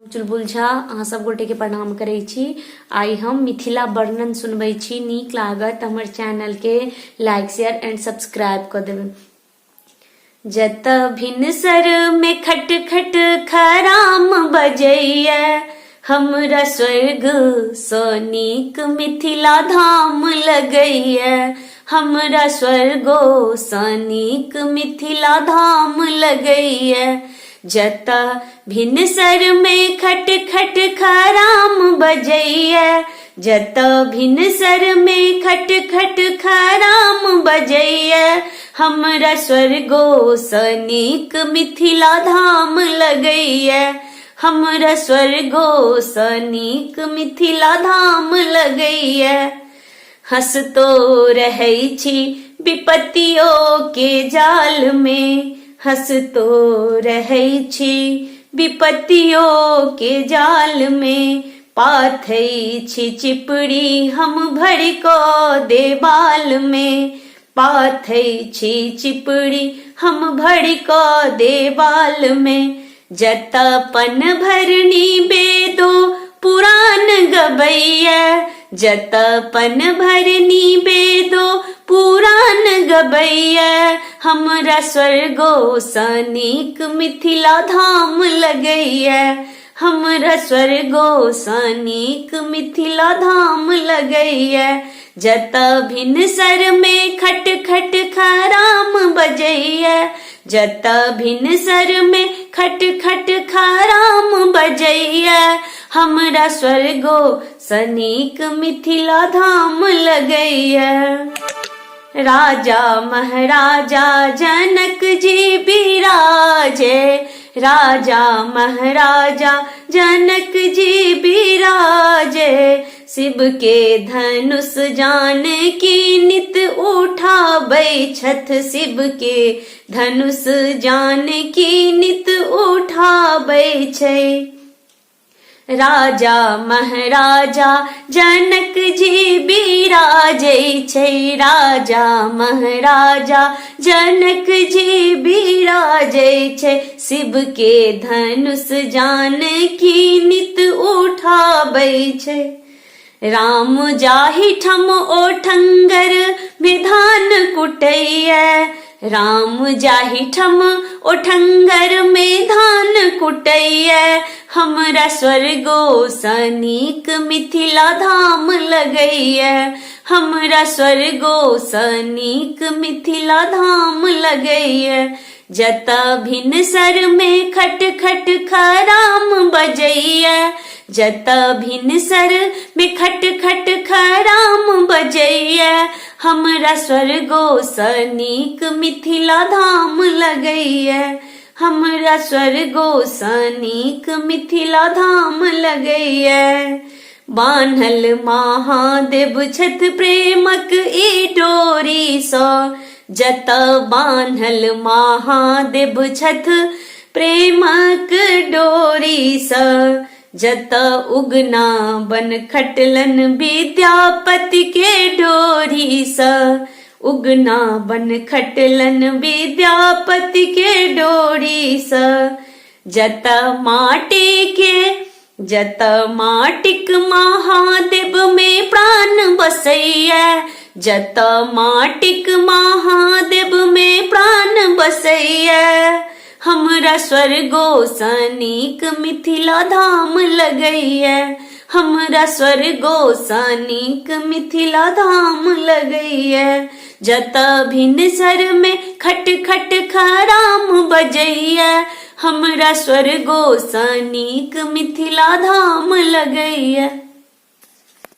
चुलबुल झा अहाँ सब गोटे के प्रणाम करै छी। आई हम मिथिला वर्णन सुनबै छी। नीक लागत हमर चैनल के लाइक शेयर एंड सब्सक्राइब कर देबै। जत भिनसर में खट खट खराम बजैया, हमरा स्वर्ग सँ नीक मिथिला धाम लगैया। हमरा स्वर्गो सँ नीक मिथिला धाम लगैया। जत भिनसर में खट खट खराम बजैया, जत भिनसर में खट खट खराम बजैया। हमरा स्वर्गो सँ नीक मिथिला धाम लगैया। हमरा स्वर्गो सँ नीक मिथिला धाम लगैया। हंसतो रहै छी विपत्तियों के जाल में, हंसतो रहै छी विपत्तियों के जाल में। पाथै छी चिपड़ी हम भरि कऽ देवाल में, पाथै छी चिपड़ी हम भरि कऽ देवाल में। जत पन भरनी बेदो पुराण गबैया, जत पन भरनी बेदो पुराण गबैया। हमरा स्वर्गो सँ नीक मिथिला धाम लगैया। हमरा स्वर्गो सँ नीक मिथिला धाम लगैया। जत भिनसर में खट खट खराम बजैया, जत भिनसर में खट खट खराम बजैया। हमरा स्वर्गो सँ नीक मिथिला धाम लगैया। राजा महाराजा जनक जी बिराजे, राजा महाराजा जनक जी बिराजे। शिव के धनुष जानकी नित उठाबै छथ, शिव के धनुष जानकी नित उठाबै छै। राजा महाराजा जनक जी बिराजै छै, राजा महाराजा जनक जी बिराजै छै। शिव के धनुष जानकी नित उठाबै छै। राम जाहि ठम ओठंगर में धान कुटैया, राम जाहि ठम ओठंगर में धान कुटैया। हमरा स्वर्गो सँ नीक मिथिला धाम लगैया। हमरा स्वर्गो सँ नीक मिथिला धाम लगैया। जत भिनसर में खट खट खराम बजैया, जत भिनसर में खट खट खराम बजैया। हमरा स्वर्गो सँ नीक मिथिला धाम लगैया। हमरा स्वर्गो सँ नीक मिथिला धाम लगैया। बान्हल महादेव छथ प्रेमक ई डोरी सँ, जत बान्हल महादेव छथ प्रेमक डोरी सँ। जत उगना बन खटलन विद्यापति के डोरी सँ, उगना बन खटलन विद्यापति के डोरी सँ। जत माटी के, जत माटिक महादेव में प्राण बसैया, जत माटिक महादेव में प्राण बसैया। हमरा स्वर्गो सँ नीक मिथिला धाम लगैया। हमरा स्वर्गो सँ नीक मिथिला धाम लगैया। जत भिनसर में खट खट खराम बजैया। हमरा स्वर्गो सँ नीक मिथिला धाम लगैया।